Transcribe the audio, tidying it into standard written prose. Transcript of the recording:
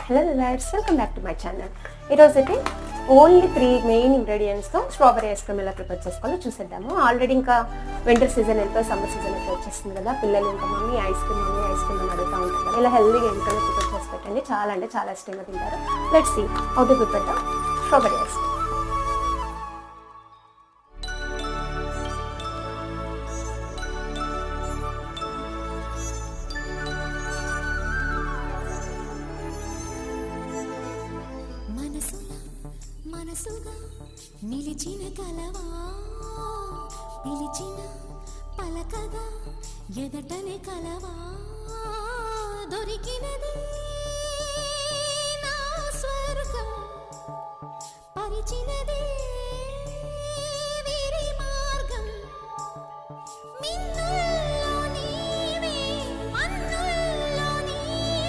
Hello relax, welcome back to my channel. ఈరోజు అయితే only 3 main ఇంగ్రీడియంట్స్తో స్ట్రాబెరీ ఐస్ క్రీమ్ ఎలా ప్రిపేర్ చేసుకోవాలో చూసేద్దాము. ఆల్రెడీ ఇంకా వింటర్ సీజన్ వెళ్ళిపోయి సమ్మర్ సీజన్ అయితే వచ్చేస్తుంది కదా, పిల్లలు ఇంకా మమ్మీ ఐస్ క్రీమ్ అని అడుగుతూ ఉంటారు కదా. ఇలా హెల్దీగా ఇంట్లోనే ప్రిపేర్ చేసి పెట్టండి, చాలా అంటే చాలా ఇష్టంగా తింటారు. Let's see how to prepare the strawberry ice cream. మనసుగా నిలిచిన కలవా, పిలిచిన పలకగా ఎదటనే కలవా, దొరికినది